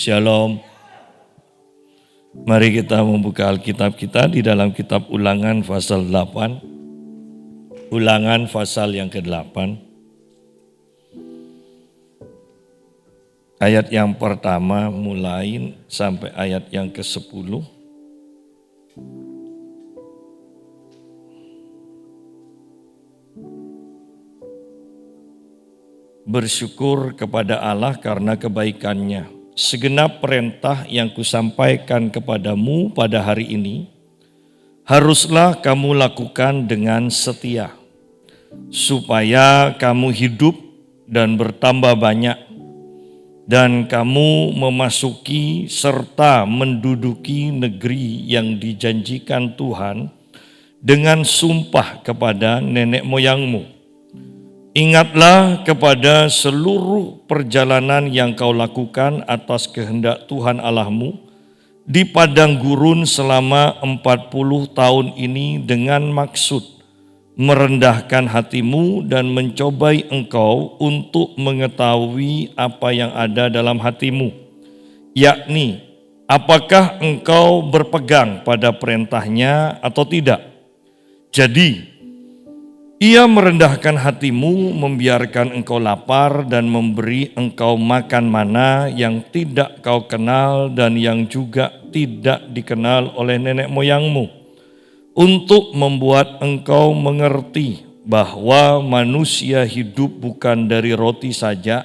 Shalom. Mari kita membuka Alkitab kita di dalam kitab Ulangan pasal 8. Ulangan pasal yang ke-8. Ayat yang pertama mulai sampai ayat yang ke-10. Bersyukur kepada Allah karena kebaikan-Nya. Segenap perintah yang kusampaikan kepadamu pada hari ini, haruslah kamu lakukan dengan setia, supaya kamu hidup dan bertambah banyak, dan kamu memasuki serta menduduki negeri yang dijanjikan Tuhan dengan sumpah kepada nenek moyangmu. Ingatlah kepada seluruh perjalanan yang kau lakukan atas kehendak Tuhan Allahmu di padang gurun selama 40 tahun ini dengan maksud merendahkan hatimu dan mencobai engkau untuk mengetahui apa yang ada dalam hatimu, yakni apakah engkau berpegang pada perintahnya atau tidak. Jadi, Ia merendahkan hatimu, membiarkan engkau lapar dan memberi engkau makan mana yang tidak kau kenal dan yang juga tidak dikenal oleh nenek moyangmu, untuk membuat engkau mengerti bahwa manusia hidup bukan dari roti saja,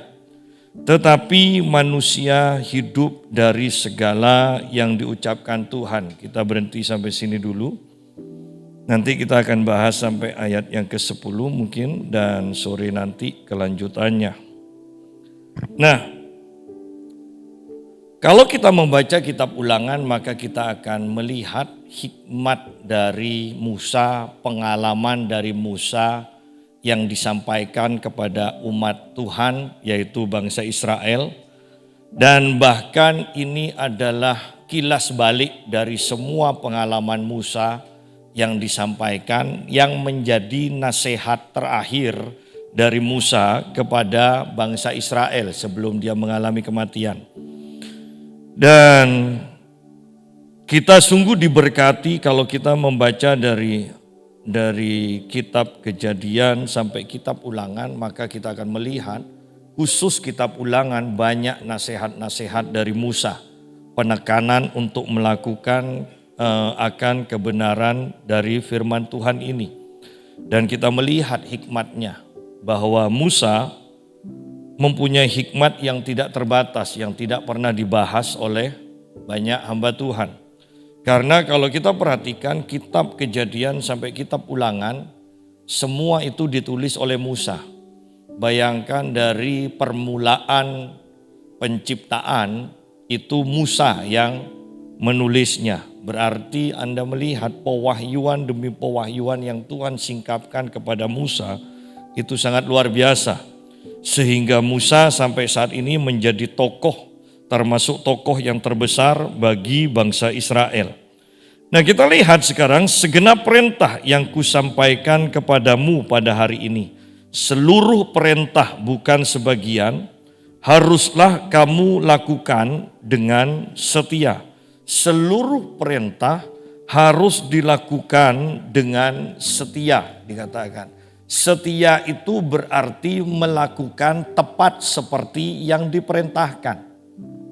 tetapi manusia hidup dari segala yang diucapkan Tuhan. Kita berhenti sampai sini dulu. Nanti kita akan bahas sampai ayat yang ke-10 mungkin, dan sore nanti kelanjutannya. Nah, kalau kita membaca kitab Ulangan, maka kita akan melihat hikmat dari Musa, pengalaman dari Musa yang disampaikan kepada umat Tuhan, yaitu bangsa Israel. Dan bahkan ini adalah kilas balik dari semua pengalaman Musa yang disampaikan, yang menjadi nasihat terakhir dari Musa kepada bangsa Israel sebelum dia mengalami kematian. Dan kita sungguh diberkati kalau kita membaca dari kitab Kejadian sampai kitab Ulangan, maka kita akan melihat khusus kitab Ulangan banyak nasihat-nasihat dari Musa, penekanan untuk melakukan akan kebenaran dari firman Tuhan ini. Dan kita melihat hikmatnya, bahwa Musa mempunyai hikmat yang tidak terbatas, yang tidak pernah dibahas oleh banyak hamba Tuhan. Karena kalau kita perhatikan kitab Kejadian sampai kitab Ulangan, semua itu ditulis oleh Musa. Bayangkan dari permulaan penciptaan itu Musa yang menulisnya. Berarti Anda melihat pewahyuan demi pewahyuan yang Tuhan singkapkan kepada Musa itu sangat luar biasa. Sehingga Musa sampai saat ini menjadi tokoh, termasuk tokoh yang terbesar bagi bangsa Israel. Nah, kita lihat sekarang segenap perintah yang kusampaikan kepadamu pada hari ini. Seluruh perintah bukan sebagian, haruslah kamu lakukan dengan setia. Seluruh perintah harus dilakukan dengan setia, dikatakan. Setia itu berarti melakukan tepat seperti yang diperintahkan.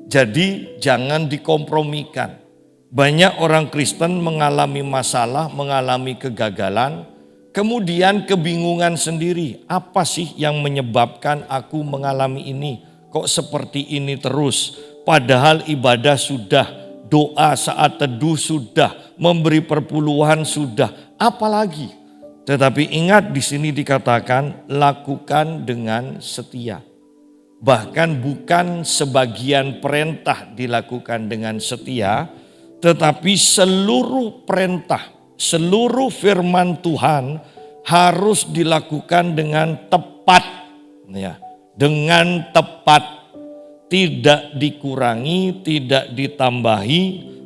Jadi jangan dikompromikan. Banyak orang Kristen mengalami masalah, mengalami kegagalan, kemudian kebingungan sendiri. Apa sih yang menyebabkan aku mengalami ini? Kok seperti ini terus? Padahal ibadah sudah, doa saat teduh sudah, memberi perpuluhan sudah, apalagi. Tetapi ingat di sini dikatakan lakukan dengan setia. Bahkan bukan sebagian perintah dilakukan dengan setia, tetapi seluruh perintah, seluruh firman Tuhan harus dilakukan dengan tepat, ya, dengan tepat. Tidak dikurangi, tidak ditambahi.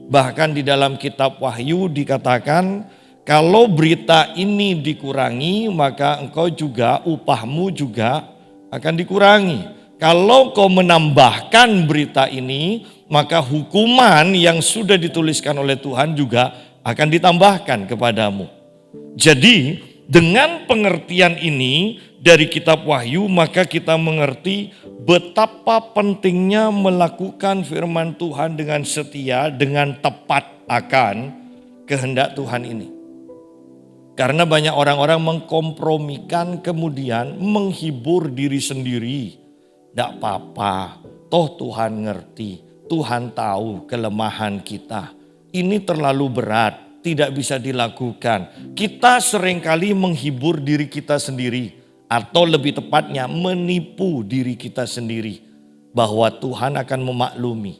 Bahkan di dalam kitab Wahyu dikatakan, kalau berita ini dikurangi, maka engkau juga, upahmu juga akan dikurangi. Kalau kau menambahkan berita ini, maka hukuman yang sudah dituliskan oleh Tuhan juga akan ditambahkan kepadamu. Jadi dengan pengertian ini dari kitab Wahyu, maka kita mengerti betapa pentingnya melakukan firman Tuhan dengan setia, dengan tepat akan kehendak Tuhan ini. Karena banyak orang-orang mengkompromikan, kemudian menghibur diri sendiri. Tidak apa-apa, toh Tuhan ngerti, Tuhan tahu kelemahan kita. Ini terlalu berat, tidak bisa dilakukan. Kita seringkali menghibur diri kita sendiri, atau lebih tepatnya menipu diri kita sendiri bahwa Tuhan akan memaklumi.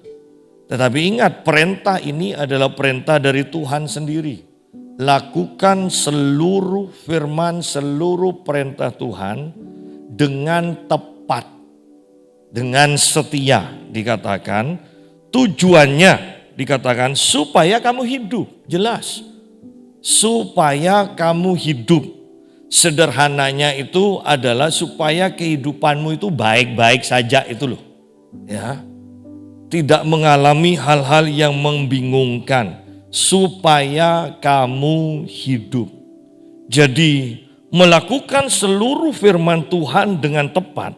Tetapi ingat, perintah ini adalah perintah dari Tuhan sendiri. Lakukan seluruh firman, seluruh perintah Tuhan dengan tepat, dengan setia. Dikatakan tujuannya, dikatakan supaya kamu hidup. Jelas, supaya kamu hidup. Sederhananya itu adalah supaya kehidupanmu itu baik-baik saja itu loh. Ya. Tidak mengalami hal-hal yang membingungkan, supaya kamu hidup. Jadi melakukan seluruh firman Tuhan dengan tepat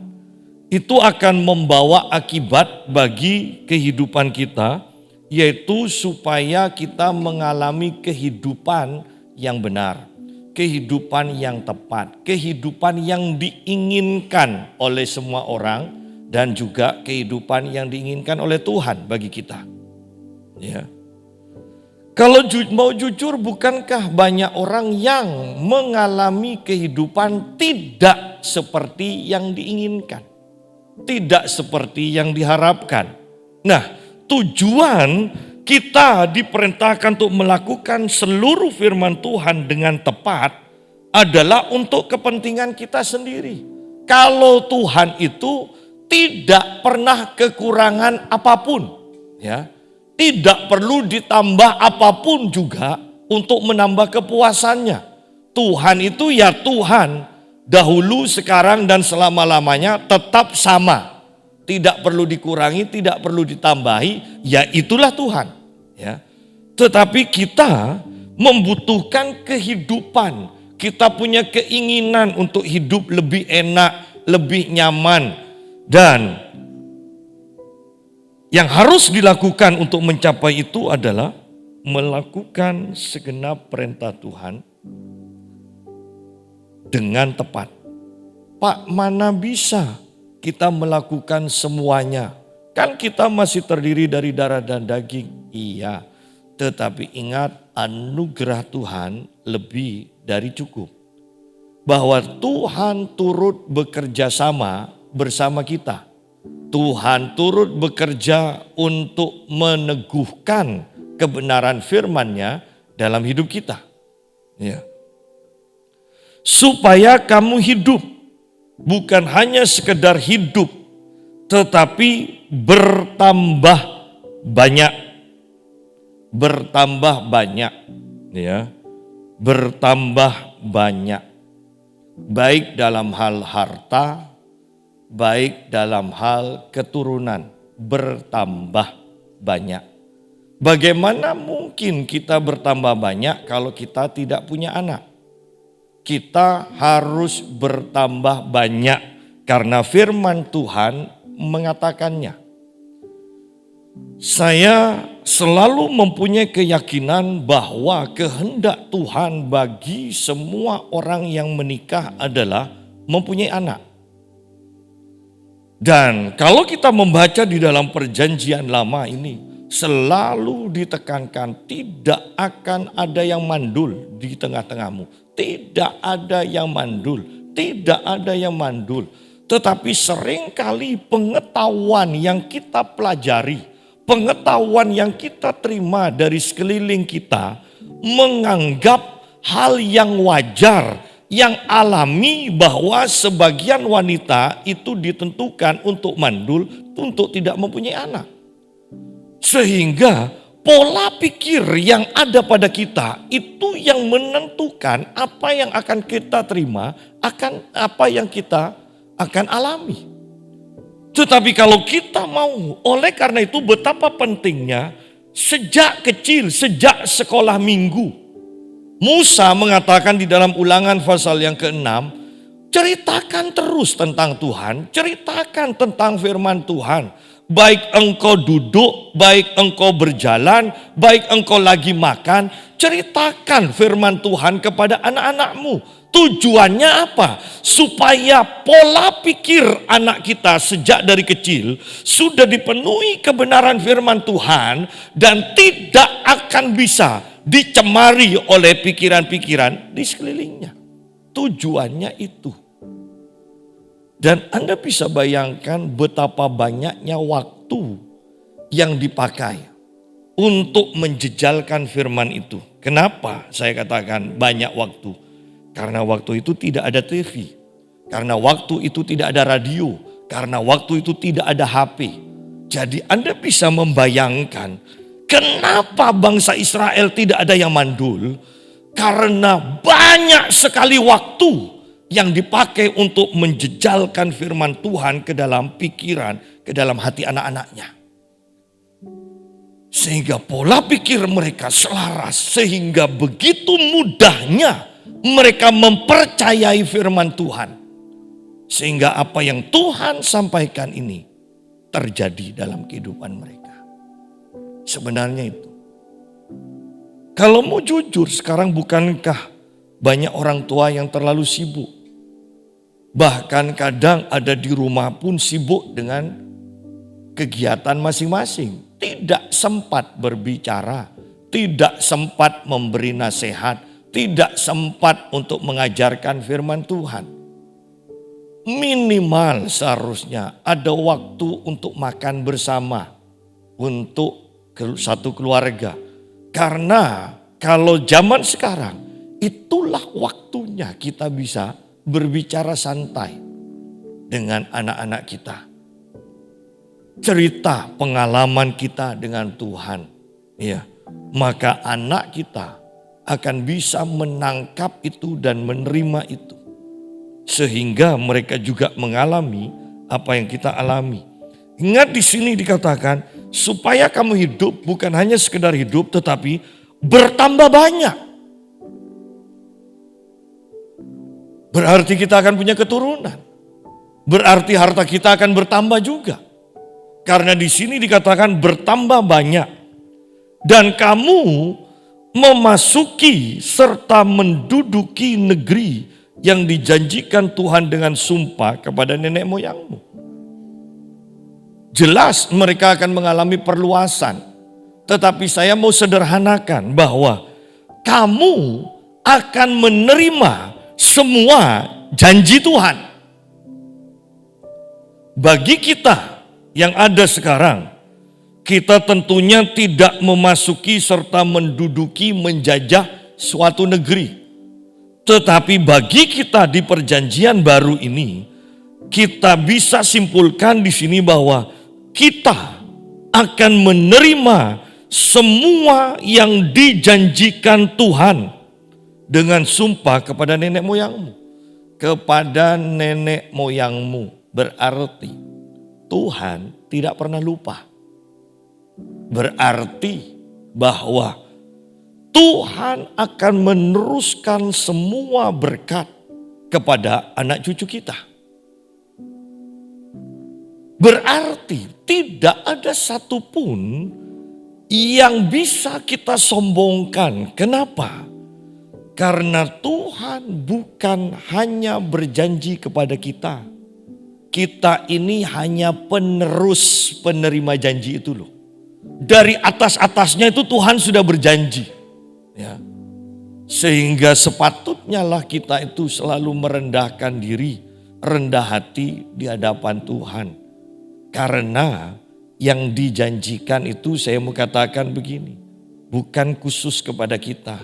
itu akan membawa akibat bagi kehidupan kita, yaitu supaya kita mengalami kehidupan yang benar, kehidupan yang tepat, kehidupan yang diinginkan oleh semua orang, dan juga kehidupan yang diinginkan oleh Tuhan bagi kita. Ya. Kalau mau jujur, bukankah banyak orang yang mengalami kehidupan tidak seperti yang diinginkan, tidak seperti yang diharapkan. Nah, tujuan kita diperintahkan untuk melakukan seluruh firman Tuhan dengan tepat adalah untuk kepentingan kita sendiri. Kalau Tuhan itu tidak pernah kekurangan apapun, ya, tidak perlu ditambah apapun juga untuk menambah kepuasannya. Tuhan itu ya Tuhan, dahulu, sekarang, dan selama-lamanya tetap sama. Tidak perlu dikurangi, tidak perlu ditambahi, ya itulah Tuhan. Ya. Tetapi kita membutuhkan kehidupan. Kita punya keinginan untuk hidup lebih enak, lebih nyaman. Dan yang harus dilakukan untuk mencapai itu adalah melakukan segenap perintah Tuhan dengan tepat. Pak, mana bisa kita melakukan semuanya? Kan kita masih terdiri dari darah dan daging. Iya, tetapi ingat, anugerah Tuhan lebih dari cukup. Bahwa Tuhan turut bekerja sama bersama kita. Tuhan turut bekerja untuk meneguhkan kebenaran firman-Nya dalam hidup kita. Ya. Supaya kamu hidup, bukan hanya sekedar hidup, tetapi bertambah banyak. Bertambah banyak, ya. Bertambah banyak. Baik dalam hal harta, baik dalam hal keturunan, bertambah banyak. Bagaimana mungkin kita bertambah banyak kalau kita tidak punya anak? Kita harus bertambah banyak karena firman Tuhan mengatakannya. Saya selalu mempunyai keyakinan bahwa kehendak Tuhan bagi semua orang yang menikah adalah mempunyai anak. Dan kalau kita membaca di dalam perjanjian lama ini, selalu ditekankan tidak akan ada yang mandul di tengah-tengahmu. Tidak ada yang mandul, tidak ada yang mandul. Tetapi seringkali pengetahuan yang kita pelajari, pengetahuan yang kita terima dari sekeliling kita, menganggap hal yang wajar, yang alami, bahwa sebagian wanita itu ditentukan untuk mandul, untuk tidak mempunyai anak. Sehingga pola pikir yang ada pada kita itu yang menentukan apa yang akan kita terima, akan apa yang kita akan alami. Tetapi kalau kita mau, oleh karena itu betapa pentingnya sejak kecil, sejak sekolah minggu. Musa mengatakan di dalam Ulangan pasal yang ke-6, ceritakan terus tentang Tuhan, ceritakan tentang firman Tuhan. Baik engkau duduk, baik engkau berjalan, baik engkau lagi makan, ceritakan firman Tuhan kepada anak-anakmu. Tujuannya apa? Supaya pola pikir anak kita sejak dari kecil sudah dipenuhi kebenaran firman Tuhan dan tidak akan bisa dicemari oleh pikiran-pikiran di sekelilingnya. Tujuannya itu. Dan Anda bisa bayangkan betapa banyaknya waktu yang dipakai untuk menjejalkan firman itu. Kenapa saya katakan banyak waktu? Karena waktu itu tidak ada TV. Karena waktu itu tidak ada radio. Karena waktu itu tidak ada HP. Jadi Anda bisa membayangkan kenapa bangsa Israel tidak ada yang mandul. Karena banyak sekali waktu yang dipakai untuk menjejalkan firman Tuhan ke dalam pikiran, ke dalam hati anak-anaknya. Sehingga pola pikir mereka selaras, sehingga begitu mudahnya mereka mempercayai firman Tuhan. Sehingga apa yang Tuhan sampaikan ini terjadi dalam kehidupan mereka. Sebenarnya itu. Kalau mau jujur, sekarang bukankah banyak orang tua yang terlalu sibuk? Bahkan kadang ada di rumah pun sibuk dengan kegiatan masing-masing. Tidak sempat berbicara, tidak sempat memberi nasihat, tidak sempat untuk mengajarkan firman Tuhan. Minimal seharusnya ada waktu untuk makan bersama untuk satu keluarga. Karena kalau zaman sekarang itulah waktunya kita bisa berbicara santai dengan anak-anak kita. Cerita pengalaman kita dengan Tuhan. Ya, maka anak kita akan bisa menangkap itu dan menerima itu. Sehingga mereka juga mengalami apa yang kita alami. Ingat di sini dikatakan supaya kamu hidup bukan hanya sekedar hidup tetapi bertambah banyak. Berarti kita akan punya keturunan. Berarti harta kita akan bertambah juga. Karena di sini dikatakan bertambah banyak. Dan kamu memasuki serta menduduki negeri yang dijanjikan Tuhan dengan sumpah kepada nenek moyangmu. Jelas mereka akan mengalami perluasan. Tetapi saya mau sederhanakan bahwa kamu akan menerima semua janji Tuhan. Bagi kita yang ada sekarang, kita tentunya tidak memasuki serta menduduki menjajah suatu negeri. Tetapi bagi kita di perjanjian baru ini, kita bisa simpulkan di sini bahwa kita akan menerima semua yang dijanjikan Tuhan dengan sumpah kepada nenek moyangmu. Kepada nenek moyangmu berarti Tuhan tidak pernah lupa. Berarti bahwa Tuhan akan meneruskan semua berkat kepada anak cucu kita. Berarti tidak ada satupun yang bisa kita sombongkan. Kenapa? Karena Tuhan bukan hanya berjanji kepada kita. Kita ini hanya penerus penerima janji itu loh. Dari atas-atasnya itu Tuhan sudah berjanji. Ya. Sehingga sepatutnya lah kita itu selalu merendahkan diri, rendah hati di hadapan Tuhan. Karena yang dijanjikan itu saya mau katakan begini, bukan khusus kepada kita,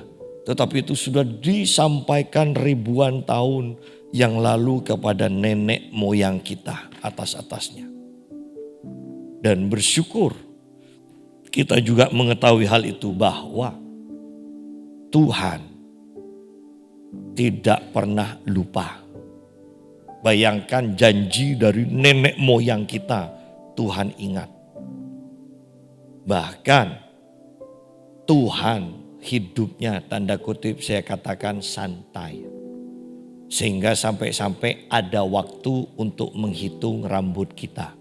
tetapi itu sudah disampaikan ribuan tahun yang lalu kepada nenek moyang kita atas-atasnya. Dan bersyukur kita juga mengetahui hal itu bahwa Tuhan tidak pernah lupa. Bayangkan janji dari nenek moyang kita, Tuhan ingat. Bahkan Tuhan hidupnya tanda kutip saya katakan santai. Sehingga sampai-sampai ada waktu untuk menghitung rambut kita.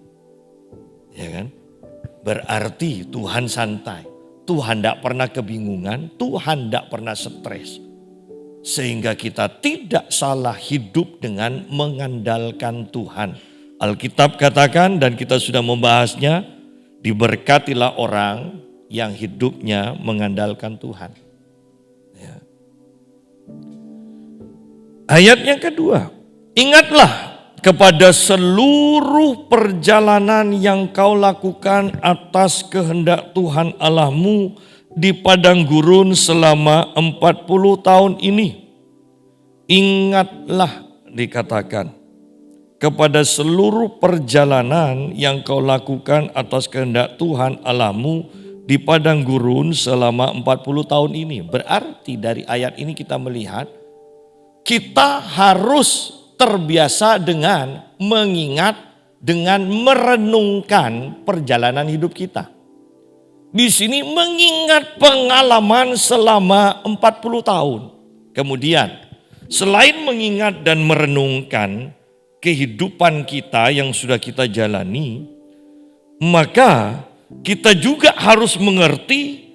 Ya kan? Berarti Tuhan santai. Tuhan tidak pernah kebingungan, Tuhan tidak pernah stres. Sehingga kita tidak salah hidup dengan mengandalkan Tuhan. Alkitab katakan dan kita sudah membahasnya, diberkatilah orang yang hidupnya mengandalkan Tuhan. Ya. Ayat yang kedua, ingatlah kepada seluruh perjalanan yang kau lakukan atas kehendak Tuhan Allahmu di padang gurun selama 40 tahun ini. Ingatlah dikatakan kepada seluruh perjalanan yang kau lakukan atas kehendak Tuhan Allahmu di padang gurun selama 40 tahun ini. Berarti dari ayat ini kita melihat kita harus terbiasa dengan mengingat, dengan merenungkan perjalanan hidup kita. Di sini mengingat pengalaman selama 40 tahun. Kemudian selain mengingat dan merenungkan kehidupan kita yang sudah kita jalani, maka kita juga harus mengerti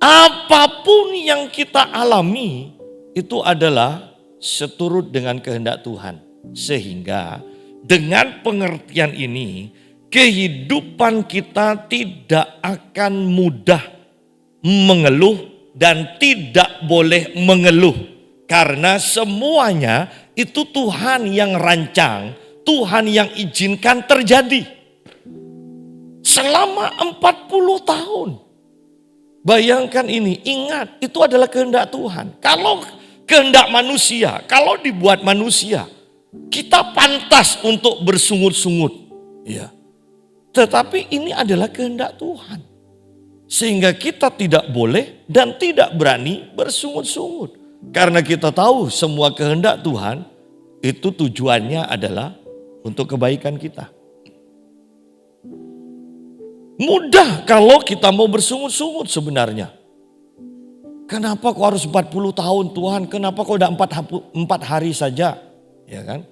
apapun yang kita alami itu adalah seturut dengan kehendak Tuhan. Sehingga dengan pengertian ini kehidupan kita tidak akan mudah mengeluh dan tidak boleh mengeluh. Karena semuanya itu Tuhan yang rancang, Tuhan yang izinkan terjadi. Selama 40 tahun. Bayangkan ini, ingat itu adalah kehendak Tuhan. Kalau kehendak manusia, kalau dibuat manusia, kita pantas untuk bersungut-sungut. Ya. Tetapi ini adalah kehendak Tuhan. Sehingga kita tidak boleh dan tidak berani bersungut-sungut. Karena kita tahu semua kehendak Tuhan itu tujuannya adalah untuk kebaikan kita. Mudah kalau kita mau bersungut-sungut sebenarnya. Kenapa kok harus 40 tahun Tuhan? Kenapa kok udah 4 hari saja? Ya kan?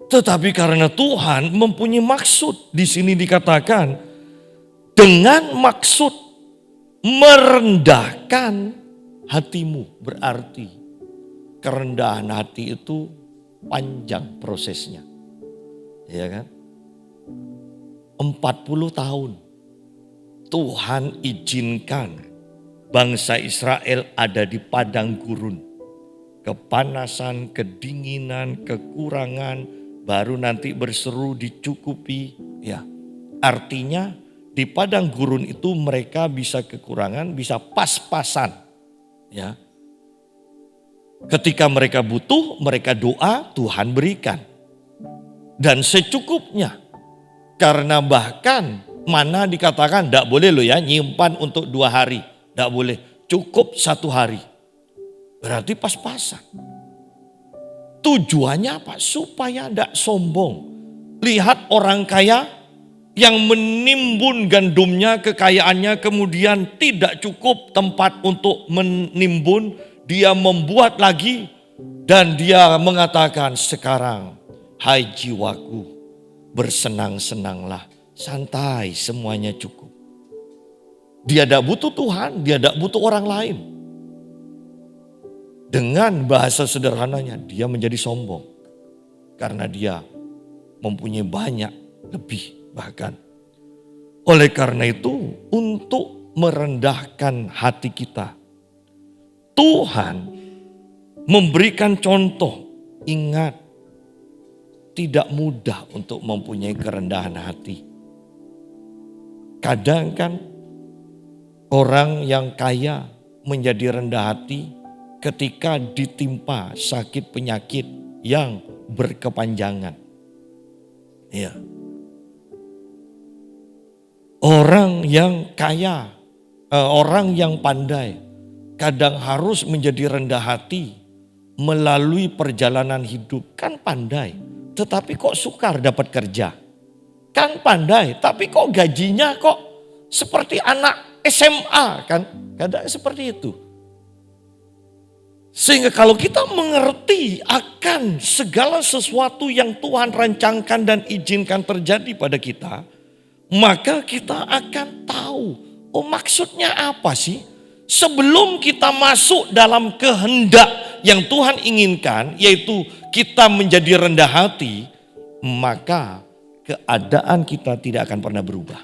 Tetapi karena Tuhan mempunyai maksud. Di sini dikatakan dengan maksud merendahkan hatimu. Berarti kerendahan hati itu panjang prosesnya. Ya kan? 40 tahun Tuhan izinkan bangsa Israel ada di padang gurun. Kepanasan, kedinginan, kekurangan, baru nanti berseru dicukupi. Ya, artinya di padang gurun itu mereka bisa kekurangan, bisa pas-pasan. Ya, ketika mereka butuh, mereka doa, Tuhan berikan. Dan secukupnya. Karena bahkan mana dikatakan tidak boleh loh ya nyimpan untuk 2 hari. Tidak boleh, cukup 1 hari. Berarti pas-pasan. Tujuannya apa? Supaya tidak sombong. Lihat orang kaya yang menimbun gandumnya, kekayaannya kemudian tidak cukup tempat untuk menimbun. Dia membuat lagi dan dia mengatakan sekarang, hai jiwaku bersenang-senanglah. Santai, semuanya cukup. Dia tidak butuh Tuhan, dia tidak butuh orang lain. Dengan bahasa sederhananya, dia menjadi sombong. Karena dia mempunyai banyak, lebih bahkan. Oleh karena itu, untuk merendahkan hati kita, Tuhan memberikan contoh. Ingat, tidak mudah untuk mempunyai kerendahan hati. Kadang kan orang yang kaya menjadi rendah hati ketika ditimpa sakit penyakit yang berkepanjangan. Ya. Orang yang kaya, orang yang pandai kadang harus menjadi rendah hati melalui perjalanan hidup. Kan pandai. tetapi kok sukar dapat kerja. Kan pandai, tapi kok gajinya kok seperti anak SMA kan. Kadang seperti itu. Sehingga kalau kita mengerti akan segala sesuatu yang Tuhan rancangkan dan izinkan terjadi pada kita, maka kita akan tahu, oh maksudnya apa sih? Sebelum kita masuk dalam kehendak yang Tuhan inginkan, yaitu kita menjadi rendah hati, maka keadaan kita tidak akan pernah berubah.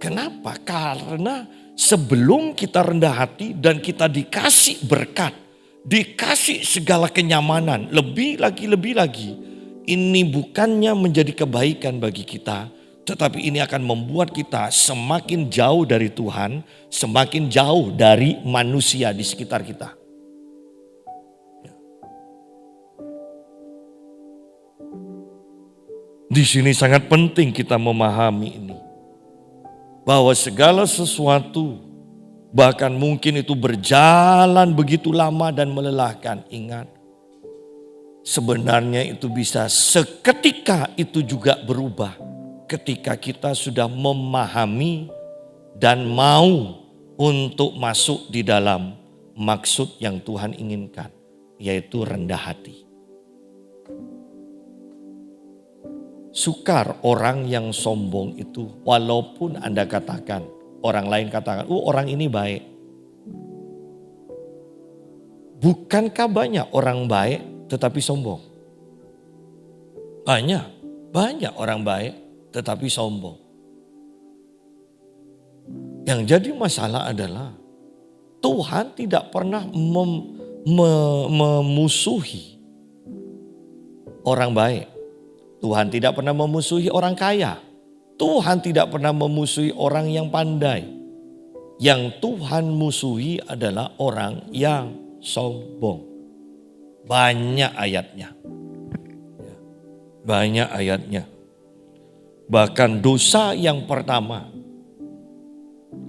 Kenapa? Karena sebelum kita rendah hati dan kita dikasih berkat, dikasih segala kenyamanan, lebih lagi, ini bukannya menjadi kebaikan bagi kita, tetapi ini akan membuat kita semakin jauh dari Tuhan, semakin jauh dari manusia di sekitar kita. Di sini sangat penting kita memahami ini. Bahwa segala sesuatu, bahkan mungkin itu berjalan begitu lama dan melelahkan. Ingat, sebenarnya itu bisa seketika itu juga berubah. Ketika kita sudah memahami dan mau untuk masuk di dalam maksud yang Tuhan inginkan. Yaitu rendah hati. Sukar orang yang sombong itu, walaupun Anda katakan, orang lain katakan, orang ini baik. Bukankah banyak orang baik tetapi sombong? Banyak orang baik tetapi sombong. Yang jadi masalah adalah Tuhan tidak pernah memusuhi orang baik. Tuhan tidak pernah memusuhi orang kaya. Tuhan tidak pernah memusuhi orang yang pandai. Yang Tuhan musuhi adalah orang yang sombong. Banyak ayatnya. Banyak ayatnya. Bahkan dosa yang pertama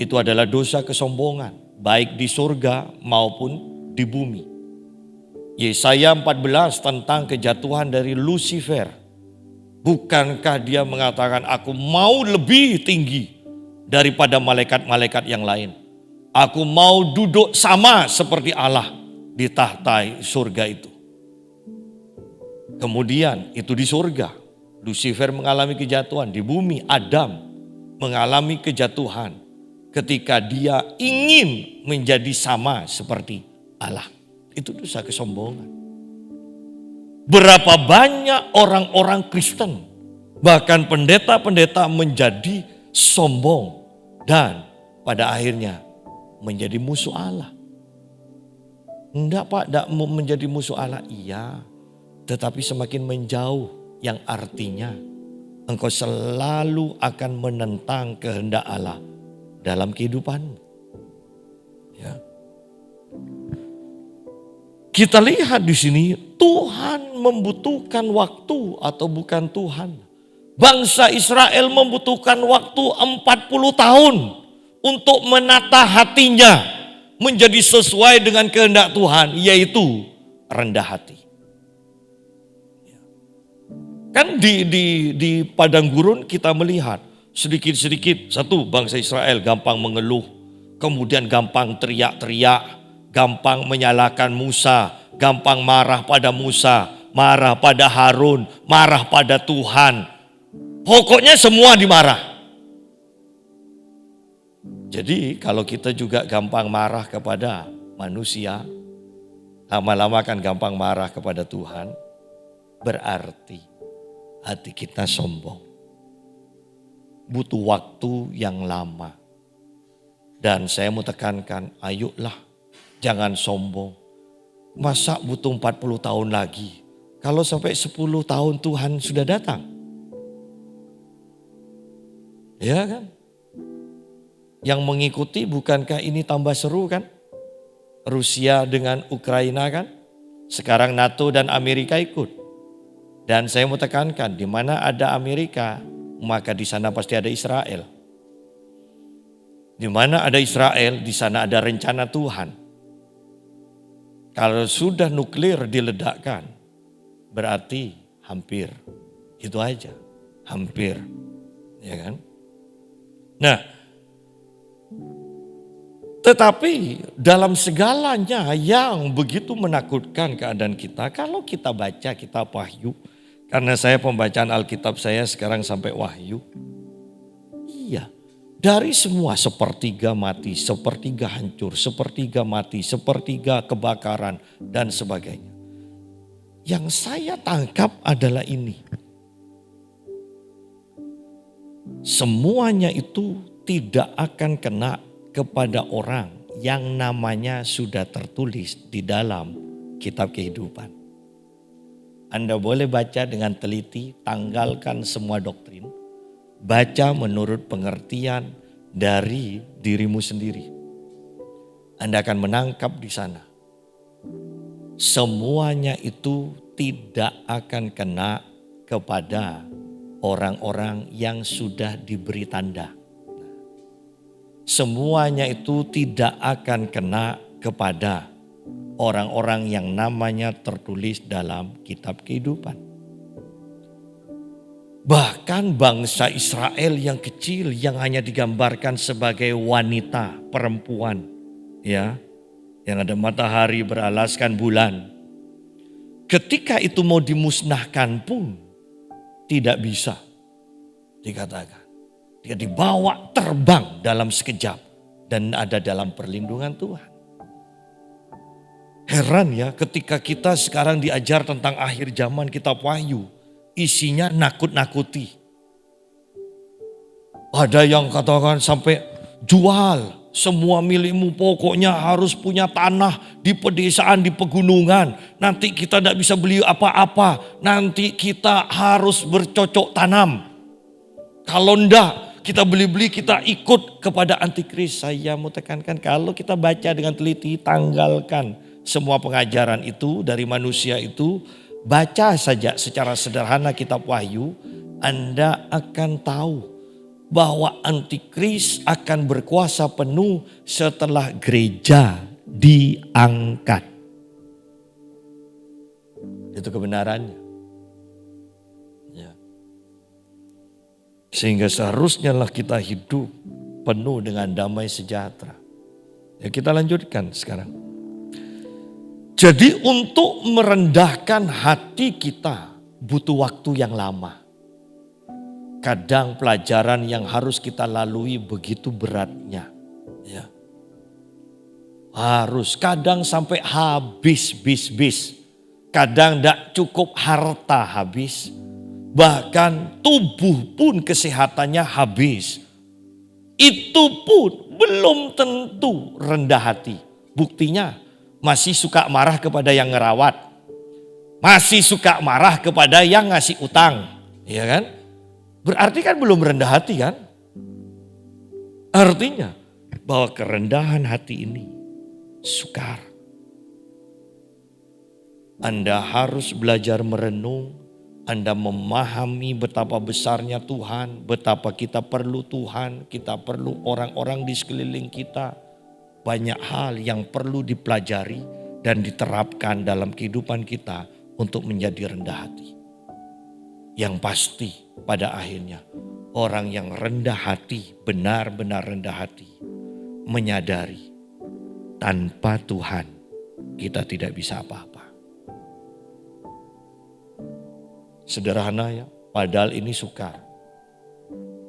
itu adalah dosa kesombongan. Baik di surga maupun di bumi. Yesaya 14 tentang kejatuhan dari Lucifer. Bukankah dia mengatakan aku mau lebih tinggi daripada malaikat-malaikat yang lain. Aku mau duduk sama seperti Allah di tahta surga itu. Kemudian itu di surga. Lucifer mengalami kejatuhan. Di bumi Adam mengalami kejatuhan ketika dia ingin menjadi sama seperti Allah. Itu dosa kesombongan. Berapa banyak orang-orang Kristen, bahkan pendeta-pendeta menjadi sombong dan pada akhirnya menjadi musuh Allah. Enggak Pak, enggak menjadi musuh Allah. Iya, tetapi semakin menjauh yang artinya engkau selalu akan menentang kehendak Allah dalam kehidupanmu. Ya. Kita lihat di sini Tuhan membutuhkan waktu atau bukan Tuhan. Bangsa Israel membutuhkan waktu 40 tahun untuk menata hatinya menjadi sesuai dengan kehendak Tuhan, yaitu rendah hati. Kan di padang gurun kita melihat sedikit-sedikit satu bangsa Israel gampang mengeluh, kemudian gampang teriak-teriak, gampang menyalahkan Musa, gampang marah pada Musa, marah pada Harun, marah pada Tuhan. Pokoknya semua dimarah. Jadi kalau kita juga gampang marah kepada manusia, lama-lama akan gampang marah kepada Tuhan, berarti hati kita sombong. Butuh waktu yang lama. Dan saya mau tekankan, ayolah. Jangan sombong. Masa butuh 40 tahun lagi? Kalau sampai 10 tahun Tuhan sudah datang. Ya kan? Yang mengikuti bukankah ini tambah seru kan? Rusia dengan Ukraina kan? Sekarang NATO dan Amerika ikut. Dan saya mau tekankan, di mana ada Amerika, maka di sana pasti ada Israel. Di mana ada Israel, di sana ada rencana Tuhan. Kalau sudah nuklir diledakkan, berarti hampir. Itu aja, hampir. Ya kan? Nah, tetapi dalam segalanya yang begitu menakutkan keadaan kita, kalau kita baca kitab Wahyu, karena saya pembacaan Alkitab saya sekarang sampai Wahyu. Iya, dari semua sepertiga mati, sepertiga hancur, sepertiga mati, sepertiga kebakaran dan sebagainya. Yang saya tangkap adalah ini. Semuanya itu tidak akan kena kepada orang yang namanya sudah tertulis di dalam kitab kehidupan. Anda boleh baca dengan teliti, tanggalkan semua doktrin. Baca menurut pengertian dari dirimu sendiri. Anda akan menangkap di sana. Semuanya itu tidak akan kena kepada orang-orang yang sudah diberi tanda. Semuanya itu tidak akan kena kepada orang-orang yang namanya tertulis dalam kitab kehidupan. Bahkan bangsa Israel yang kecil yang hanya digambarkan sebagai wanita, perempuan, ya, yang ada matahari beralaskan bulan. Ketika itu mau dimusnahkan pun tidak bisa dikatakan. Dia dibawa terbang dalam sekejap dan ada dalam perlindungan Tuhan. Heran ya, ketika kita sekarang diajar tentang akhir zaman kitab Wahyu, isinya nakut-nakuti. Ada yang katakan sampai jual semua milikmu, pokoknya harus punya tanah di pedesaan, di pegunungan. Nanti kita tidak bisa beli apa-apa, nanti kita harus bercocok tanam. Kalau enggak, kita beli-beli, kita ikut kepada antikris. Saya mau tekankan, kalau kita baca dengan teliti, tanggalkan semua pengajaran itu dari manusia itu, baca saja secara sederhana kitab Wahyu, Anda akan tahu bahwa antikris akan berkuasa penuh setelah gereja diangkat. Itu kebenarannya. Ya. Sehingga seharusnya lah kita hidup penuh dengan damai sejahtera. Ya, kita lanjutkan sekarang. Jadi untuk merendahkan hati kita butuh waktu yang lama. Kadang pelajaran yang harus kita lalui begitu beratnya. Ya. Harus, kadang sampai habis bis. Kadang tidak cukup harta habis. Bahkan tubuh pun kesehatannya habis. Itu pun belum tentu rendah hati. Buktinya masih suka marah kepada yang ngerawat. Masih suka marah kepada yang ngasih utang. Iya kan? Berarti kan belum rendah hati kan? Artinya bahwa kerendahan hati ini sukar. Anda harus belajar merenung. Anda memahami betapa besarnya Tuhan. Betapa kita perlu Tuhan. Kita perlu orang-orang di sekeliling kita. Banyak hal yang perlu dipelajari dan diterapkan dalam kehidupan kita untuk menjadi rendah hati. Yang pasti pada akhirnya orang yang rendah hati, benar-benar rendah hati, menyadari tanpa Tuhan kita tidak bisa apa-apa. Sederhana ya, padahal ini sukar.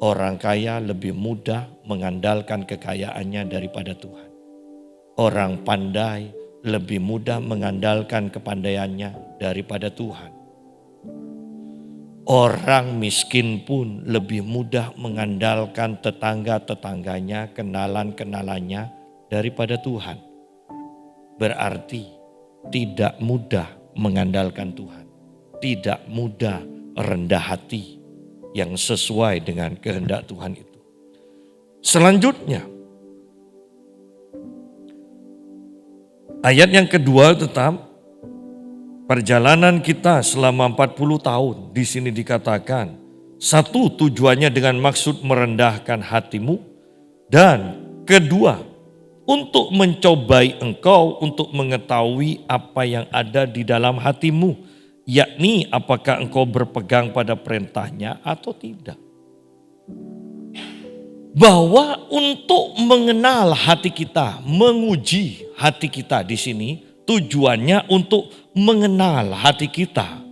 Orang kaya lebih mudah mengandalkan kekayaannya daripada Tuhan. Orang pandai lebih mudah mengandalkan kepandaiannya daripada Tuhan. Orang miskin pun lebih mudah mengandalkan tetangga-tetangganya, kenalan-kenalannya daripada Tuhan. Berarti tidak mudah mengandalkan Tuhan. Tidak mudah rendah hati yang sesuai dengan kehendak Tuhan itu. Selanjutnya, ayat yang kedua tetap perjalanan kita selama 40 tahun di sini dikatakan satu tujuannya dengan maksud merendahkan hatimu dan kedua untuk mencobai engkau untuk mengetahui apa yang ada di dalam hatimu yakni apakah engkau berpegang pada perintahnya atau tidak. Bahwa untuk mengenal hati kita, menguji hati kita di sini, tujuannya untuk mengenal hati kita.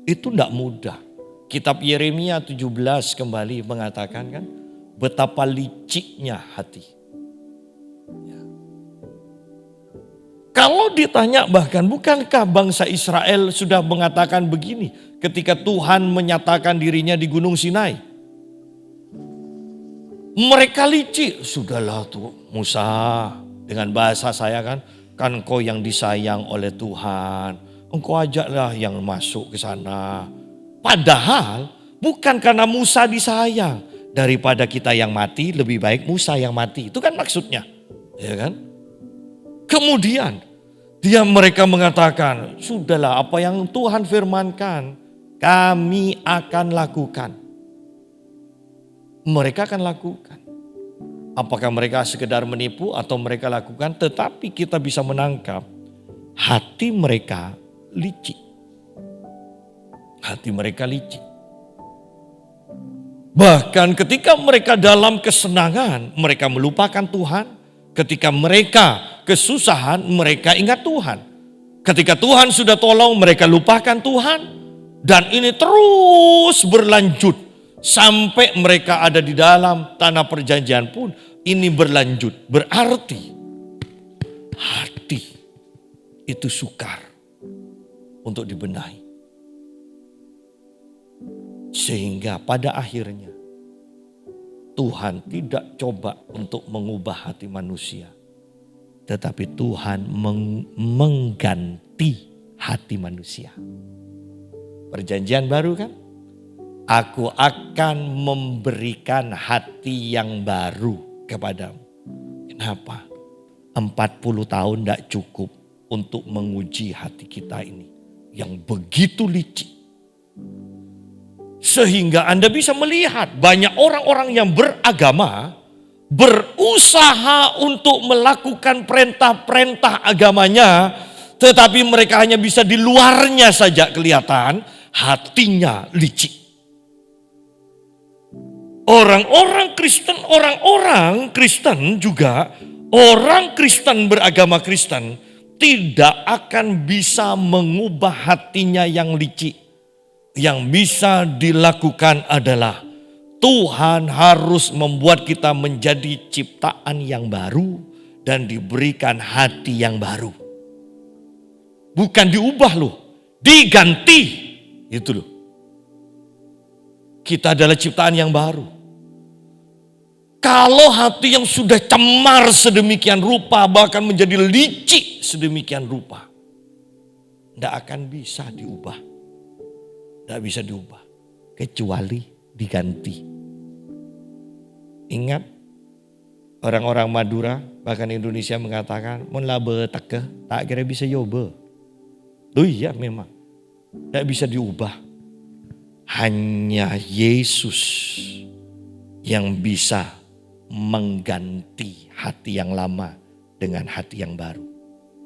Itu tidak mudah. Kitab Yeremia 17 kembali mengatakan kan, betapa liciknya hati. Ya. Kalau ditanya bahkan, bukankah bangsa Israel sudah mengatakan begini ketika Tuhan menyatakan dirinya di Gunung Sinai? Mereka licik, sudahlah tuh Musa, dengan bahasa saya kan engkau yang disayang oleh Tuhan, engkau ajaklah yang masuk ke sana. Padahal bukan karena Musa disayang, daripada kita yang mati lebih baik Musa yang mati, itu kan maksudnya, ya kan? Kemudian mereka mengatakan, sudahlah apa yang Tuhan firmankan, kami akan lakukan. Mereka akan lakukan. Apakah mereka sekedar menipu atau mereka lakukan, tetapi kita bisa menangkap hati mereka licik. Hati mereka licik. Bahkan ketika mereka dalam kesenangan, mereka melupakan Tuhan. Ketika mereka kesusahan, mereka ingat Tuhan. Ketika Tuhan sudah tolong, mereka lupakan Tuhan. Dan ini terus berlanjut. Sampai mereka ada di dalam tanah perjanjian pun ini berlanjut. Berarti hati itu sukar untuk dibenahi. Sehingga pada akhirnya Tuhan tidak coba untuk mengubah hati manusia. Tetapi Tuhan mengganti hati manusia. Perjanjian baru kan? Aku akan memberikan hati yang baru kepadamu. Kenapa? 40 tahun tidak cukup untuk menguji hati kita ini. Yang begitu licik. Sehingga Anda bisa melihat banyak orang-orang yang beragama berusaha untuk melakukan perintah-perintah agamanya. Tetapi mereka hanya bisa di luarnya saja kelihatan, hatinya licik. Orang-orang Kristen juga, orang Kristen beragama Kristen tidak akan bisa mengubah hatinya yang licik. Yang bisa dilakukan adalah Tuhan harus membuat kita menjadi ciptaan yang baru dan diberikan hati yang baru. Bukan diubah loh, diganti. Itu loh. Kita adalah ciptaan yang baru. Kalau hati yang sudah cemar sedemikian rupa, bahkan menjadi licik sedemikian rupa, tidak akan bisa diubah. Tidak bisa diubah. Kecuali diganti. Ingat, orang-orang Madura, bahkan Indonesia mengatakan, mun labe teke, tak kira bisa yoba. Oh iya memang, tidak bisa diubah. Hanya Yesus yang bisa mengganti hati yang lama dengan hati yang baru.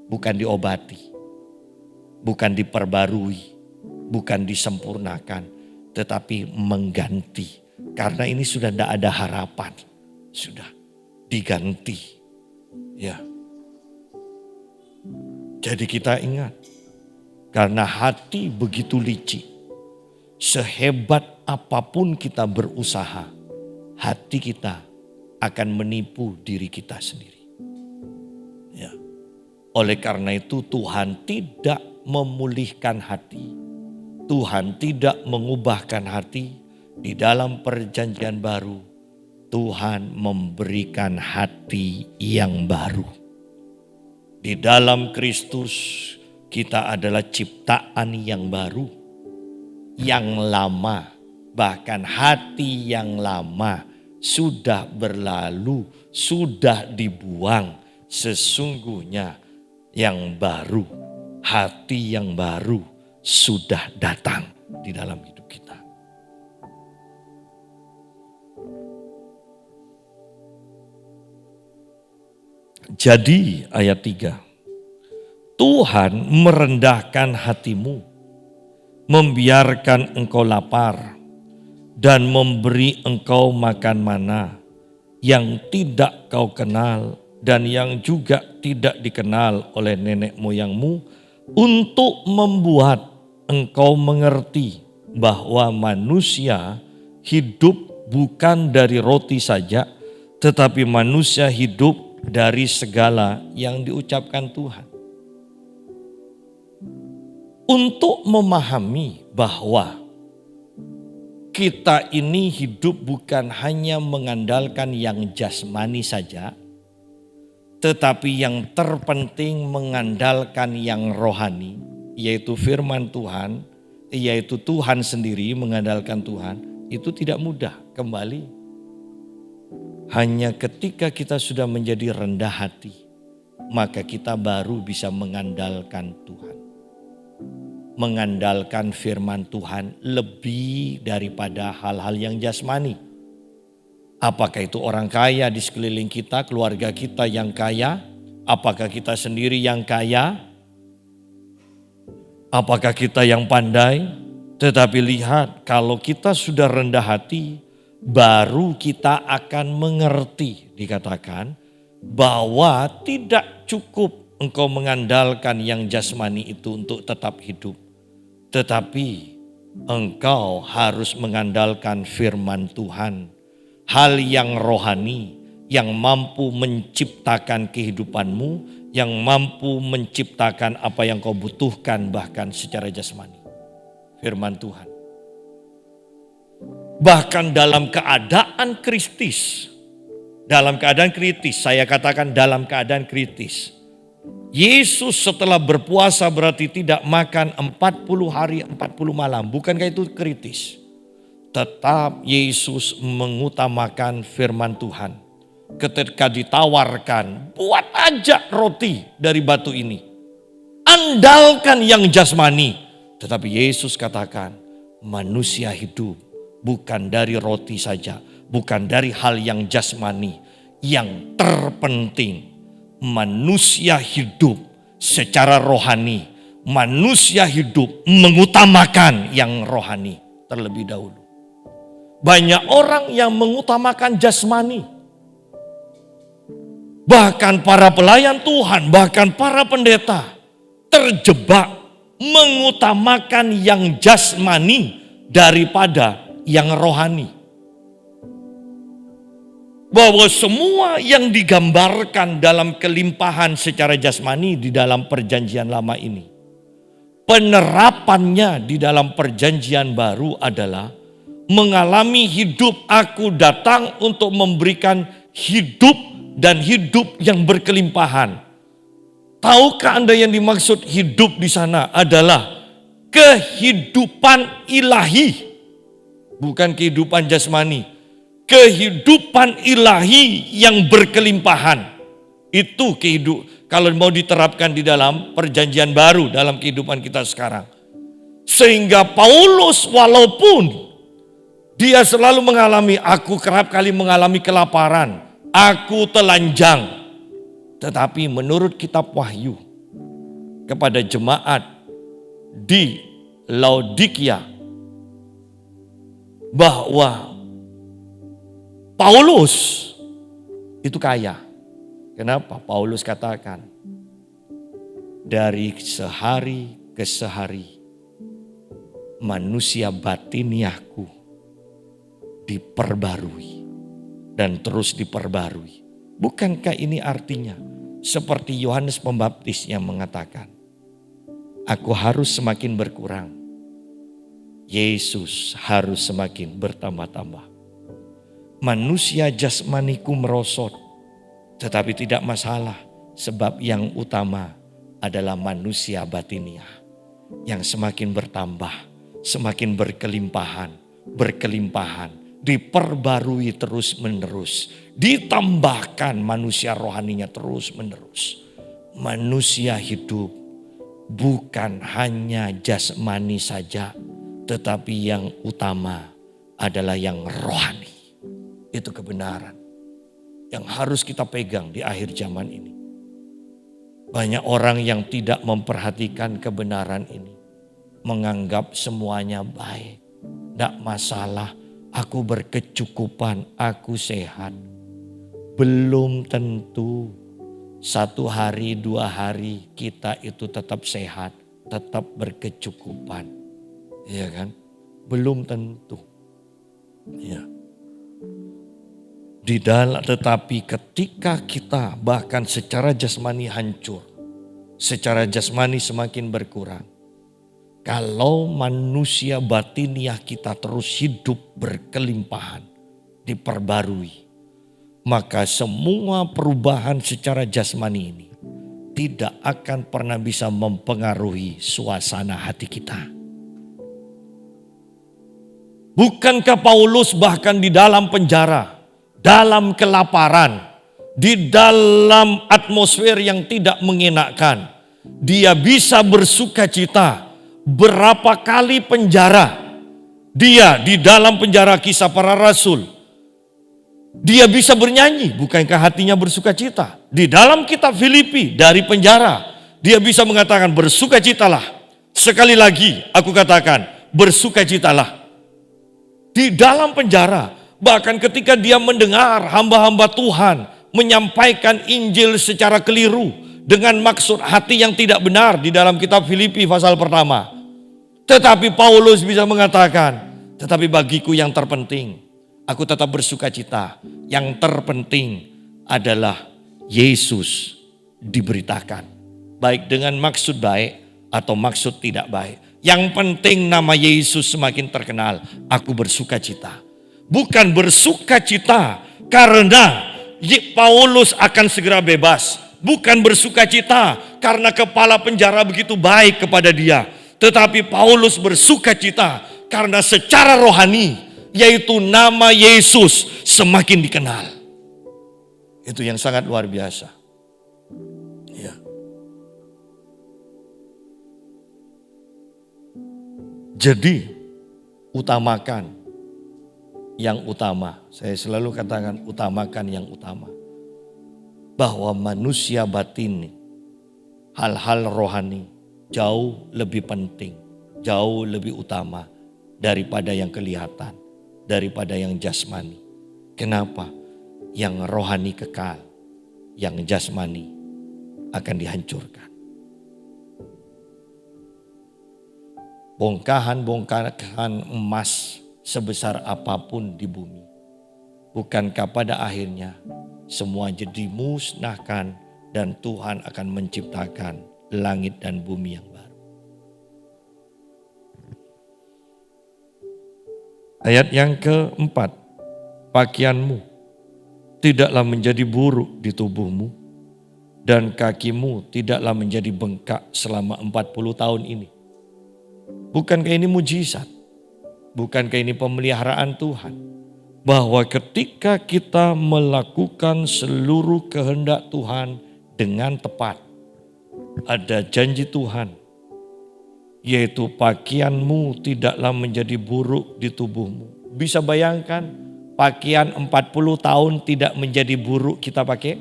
Bukan diobati, bukan diperbarui, bukan disempurnakan, tetapi mengganti. Karena ini sudah tidak ada harapan, sudah diganti. Ya. Jadi kita ingat, karena hati begitu licik, sehebat apapun kita berusaha, hati kita akan menipu diri kita sendiri. Ya. Oleh karena itu Tuhan tidak memulihkan hati. Tuhan tidak mengubahkan hati. Di dalam perjanjian baru, Tuhan memberikan hati yang baru. Di dalam Kristus kita adalah ciptaan yang baru. Yang lama, bahkan hati yang lama sudah berlalu, sudah dibuang. Sesungguhnya yang baru, hati yang baru sudah datang di dalam hidup kita. Jadi ayat 3, Tuhan merendahkan hatimu membiarkan engkau lapar, dan memberi engkau makan mana yang tidak kau kenal dan yang juga tidak dikenal oleh nenek moyangmu, untuk membuat engkau mengerti bahwa manusia hidup bukan dari roti saja, tetapi manusia hidup dari segala yang diucapkan Tuhan. Untuk memahami bahwa kita ini hidup bukan hanya mengandalkan yang jasmani saja, tetapi yang terpenting mengandalkan yang rohani, yaitu firman Tuhan, yaitu Tuhan sendiri, mengandalkan Tuhan, itu tidak mudah kembali. Hanya ketika kita sudah menjadi rendah hati, maka kita baru bisa mengandalkan Tuhan. Mengandalkan firman Tuhan lebih daripada hal-hal yang jasmani. Apakah itu orang kaya di sekeliling kita, keluarga kita yang kaya? Apakah kita sendiri yang kaya? Apakah kita yang pandai? Tetapi lihat, kalau kita sudah rendah hati, baru kita akan mengerti, dikatakan bahwa tidak cukup engkau mengandalkan yang jasmani itu untuk tetap hidup. Tetapi engkau harus mengandalkan firman Tuhan. Hal yang rohani, yang mampu menciptakan kehidupanmu, yang mampu menciptakan apa yang kau butuhkan bahkan secara jasmani. Firman Tuhan. Bahkan dalam keadaan kritis, saya katakan dalam keadaan kritis. Yesus setelah berpuasa berarti tidak makan 40 hari 40 malam. Bukankah itu kritis? Tetap Yesus mengutamakan firman Tuhan. Ketika ditawarkan, buat aja roti dari batu ini. Andalkan yang jasmani. Tetapi Yesus katakan, manusia hidup bukan dari roti saja. Bukan dari hal yang jasmani. Yang terpenting, manusia hidup secara rohani. Manusia hidup mengutamakan yang rohani terlebih dahulu. Banyak orang yang mengutamakan jasmani. Bahkan para pelayan Tuhan, bahkan para pendeta terjebak mengutamakan yang jasmani daripada yang rohani. Bahwa semua yang digambarkan dalam kelimpahan secara jasmani di dalam perjanjian lama ini, penerapannya di dalam perjanjian baru adalah mengalami hidup. Aku datang untuk memberikan hidup dan hidup yang berkelimpahan. Tahukah Anda yang dimaksud hidup di sana adalah kehidupan ilahi, bukan kehidupan jasmani. Kehidupan ilahi yang berkelimpahan. Itu kehidupan kalau mau diterapkan di dalam perjanjian baru dalam kehidupan kita sekarang. Sehingga Paulus walaupun dia selalu mengalami, aku kerap kali mengalami kelaparan, aku telanjang. Tetapi menurut kitab Wahyu kepada jemaat di Laodikia bahwa Paulus itu kaya. Kenapa? Paulus katakan, dari sehari ke sehari manusia batiniahku diperbarui dan terus diperbarui. Bukankah ini artinya seperti Yohanes Pembaptis yang mengatakan, aku harus semakin berkurang, Yesus harus semakin bertambah-tambah. Manusia jasmaniku merosot, tetapi tidak masalah, sebab yang utama adalah manusia batiniah yang semakin bertambah, semakin berkelimpahan, diperbarui terus menerus, ditambahkan manusia rohaninya terus menerus. Manusia hidup bukan hanya jasmani saja, tetapi yang utama adalah yang rohani. Itu kebenaran yang harus kita pegang di akhir zaman ini. Banyak orang yang tidak memperhatikan kebenaran ini. menganggap semuanya baik. Tidak masalah, aku berkecukupan, aku sehat. Belum tentu 1 hari, 2 hari kita itu tetap sehat, tetap berkecukupan. Iya kan? Belum tentu. Ya. Tetapi ketika kita bahkan secara jasmani hancur, secara jasmani semakin berkurang. Kalau manusia batiniah kita terus hidup berkelimpahan, diperbarui, maka semua perubahan secara jasmani ini tidak akan pernah bisa mempengaruhi suasana hati kita. Bukankah Paulus bahkan di dalam penjara, dalam kelaparan, di dalam atmosfer yang tidak mengenakan, dia bisa bersuka cita? Berapa kali penjara, dia di dalam penjara Kisah Para Rasul, dia bisa bernyanyi, bukankah hatinya bersuka cita? Di dalam kitab Filipi dari penjara, dia bisa mengatakan bersukacitalah. Sekali lagi aku katakan bersukacitalah. Di dalam penjara, bahkan ketika dia mendengar hamba-hamba Tuhan menyampaikan Injil secara keliru dengan maksud hati yang tidak benar di dalam kitab Filipi pasal pertama. Tetapi Paulus bisa mengatakan, tetapi bagiku yang terpenting, aku tetap bersuka cita. Yang terpenting adalah Yesus diberitakan. Baik dengan maksud baik atau maksud tidak baik. Yang penting nama Yesus semakin terkenal. Aku bersuka cita. Bukan bersuka cita karena Paulus akan segera bebas. Bukan bersuka cita karena kepala penjara begitu baik kepada dia. Tetapi Paulus bersuka cita karena secara rohani, yaitu nama Yesus semakin dikenal. Itu yang sangat luar biasa. Ya. Jadi utamakan yang utama. Saya selalu katakan utamakan yang utama. Bahwa manusia batin, hal-hal rohani jauh lebih penting, jauh lebih utama daripada yang kelihatan, daripada yang jasmani. Kenapa? Yang rohani kekal, yang jasmani akan dihancurkan. Bongkahan-bongkahan emas sebesar apapun di bumi, bukankah pada akhirnya semua jadi musnahkan dan Tuhan akan menciptakan langit dan bumi yang baru. Ayat yang keempat, pakaianmu tidaklah menjadi buruk di tubuhmu dan kakimu tidaklah menjadi bengkak selama 40 tahun ini. Bukankah ini mujizat? Bukankah ini pemeliharaan Tuhan? Bahwa ketika kita melakukan seluruh kehendak Tuhan dengan tepat, ada janji Tuhan, yaitu pakaianmu tidaklah menjadi buruk di tubuhmu. Bisa bayangkan pakaian 40 tahun tidak menjadi buruk kita pakai?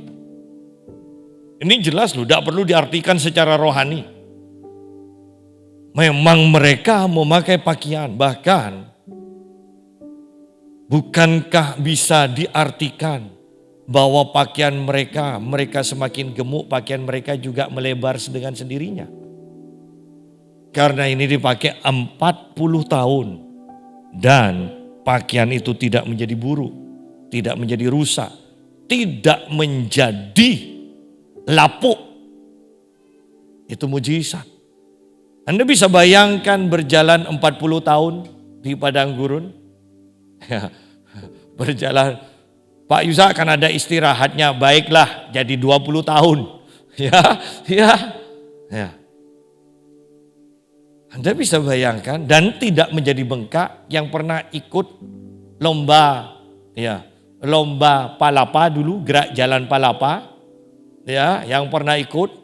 Ini jelas loh, tidak perlu diartikan secara rohani. Memang mereka memakai pakaian, bahkan bukankah bisa diartikan bahwa pakaian mereka semakin gemuk, pakaian mereka juga melebar dengan sendirinya. Karena ini dipakai 40 tahun dan pakaian itu tidak menjadi buruk, tidak menjadi rusak, tidak menjadi lapuk. Itu mujizat. Anda bisa bayangkan berjalan 40 tahun di padang gurun? Berjalan, Pak Yusa akan ada istirahatnya, baiklah jadi 20 tahun. Ya. Anda bisa bayangkan dan tidak menjadi bengkak yang pernah ikut lomba palapa dulu, gerak jalan palapa. Ya, yang pernah ikut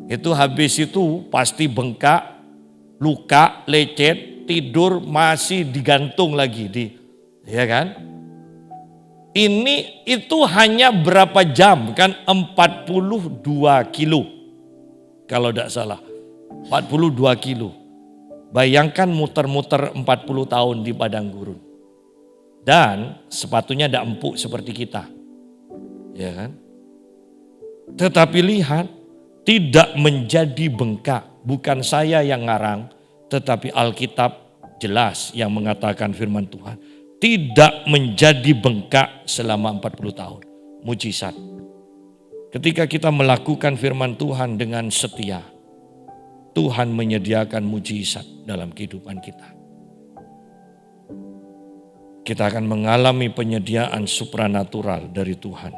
itu habis itu pasti bengkak, luka, lecet, tidur masih digantung lagi ya kan? Ini itu hanya berapa jam kan, 42 kilo kalau tidak salah, 42 kilo. Bayangkan muter-muter 40 tahun di padang gurun. Dan sepatunya tidak empuk seperti kita. Ya kan? Tetapi lihat, tidak menjadi bengkak. Bukan saya yang ngarang, tetapi Alkitab jelas yang mengatakan firman Tuhan. Tidak menjadi bengkak selama 40 tahun. Mujizat. Ketika kita melakukan firman Tuhan dengan setia, Tuhan menyediakan mujizat dalam kehidupan kita. Kita akan mengalami penyediaan supranatural dari Tuhan.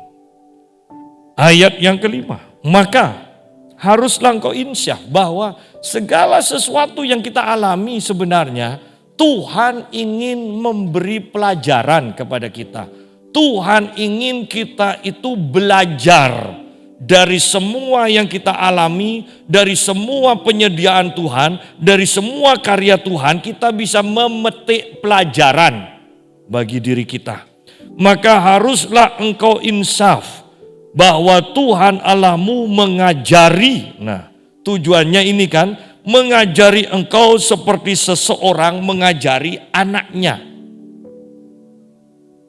Ayat yang kelima, maka haruslah engkau insyaf bahwa segala sesuatu yang kita alami sebenarnya Tuhan ingin memberi pelajaran kepada kita. Tuhan ingin kita itu belajar dari semua yang kita alami, dari semua penyediaan Tuhan, dari semua karya Tuhan, kita bisa memetik pelajaran bagi diri kita. Maka haruslah engkau insaf bahwa Tuhan Allahmu mengajari. Nah, tujuannya ini kan, mengajari engkau seperti seseorang mengajari anaknya.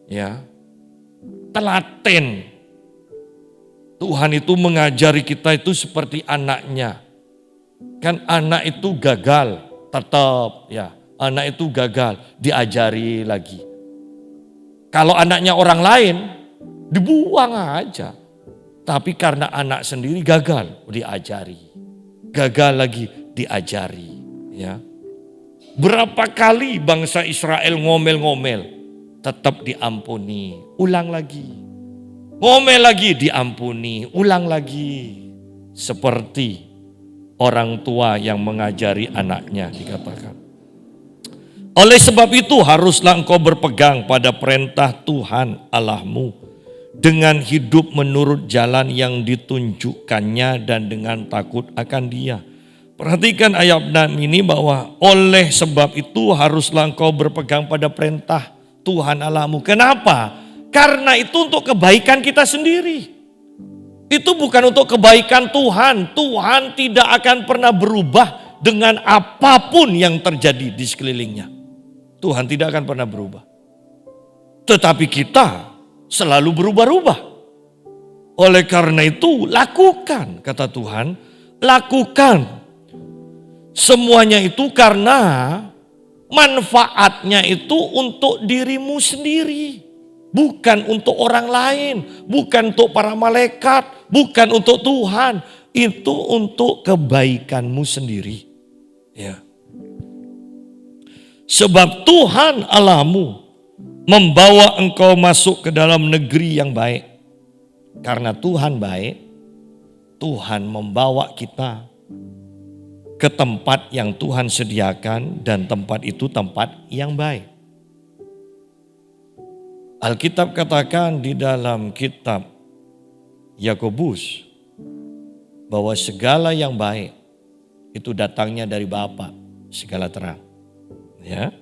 Ya. Telaten. Tuhan itu mengajari kita itu seperti anaknya. Kan anak itu gagal, tetap ya. Anak itu gagal, diajari lagi. Kalau anaknya orang lain, dibuang aja. Tapi karena anak sendiri gagal, diajari. Gagal lagi, diajari. Ya. Berapa kali bangsa Israel ngomel-ngomel, tetap diampuni, ulang lagi. Ngomel lagi, diampuni, ulang lagi. Seperti orang tua yang mengajari anaknya, dikatakan. Oleh sebab itu haruslah engkau berpegang pada perintah Tuhan Allahmu dengan hidup menurut jalan yang ditunjukkannya dan dengan takut akan Dia. Perhatikan ayat 6 ini bahwa oleh sebab itu haruslah engkau berpegang pada perintah Tuhan Allahmu. Kenapa? Karena itu untuk kebaikan kita sendiri. Itu bukan untuk kebaikan Tuhan. Tuhan tidak akan pernah berubah dengan apapun yang terjadi di sekelilingnya. Tuhan tidak akan pernah berubah. Tetapi kita selalu berubah-ubah. Oleh karena itu lakukan, kata Tuhan, lakukan. Semuanya itu karena manfaatnya itu untuk dirimu sendiri. Bukan untuk orang lain, bukan untuk para malaikat, bukan untuk Tuhan. Itu untuk kebaikanmu sendiri. Ya. Sebab Tuhan Allahmu membawa engkau masuk ke dalam negeri yang baik. Karena Tuhan baik, Tuhan membawa kita ke tempat yang Tuhan sediakan dan tempat itu tempat yang baik. Alkitab katakan di dalam kitab Yakobus bahwa segala yang baik itu datangnya dari Bapa, segala terang. Ya.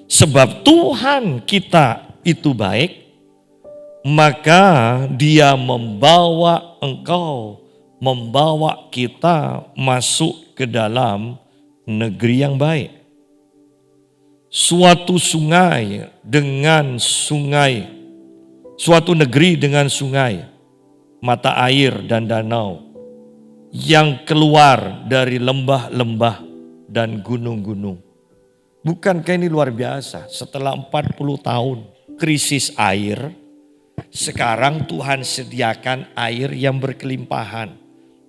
Sebab Tuhan kita itu baik, maka Dia membawa engkau, membawa kita masuk ke dalam negeri yang baik. Suatu sungai dengan sungai, suatu negeri dengan sungai, mata air dan danau yang keluar dari lembah-lembah dan gunung-gunung. Bukankah ini luar biasa? Setelah 40 tahun krisis air, sekarang Tuhan sediakan air yang berkelimpahan.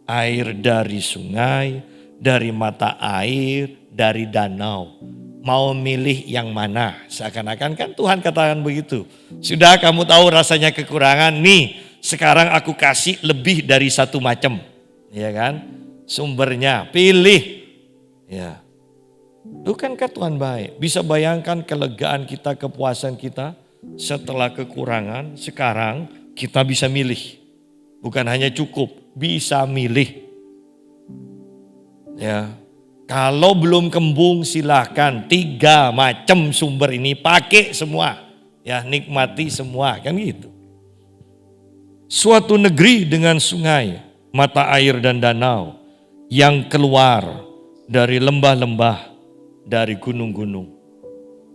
Air dari sungai, dari mata air, dari danau. Mau milih yang mana? Seakan-akan kan Tuhan katakan begitu. Sudah kamu tahu rasanya kekurangan, nih sekarang aku kasih lebih dari satu macam. Ya kan? Sumbernya, pilih. Ya. Bukankah Tuhan baik? Bisa bayangkan kelegaan kita, kepuasan kita setelah kekurangan, sekarang kita bisa milih. Bukan hanya cukup, bisa milih. Ya. Kalau belum kembung silahkan 3 macam sumber ini pakai semua. Ya, nikmati semua, kan gitu. Suatu negeri dengan sungai, mata air dan danau yang keluar dari lembah-lembah dari gunung-gunung.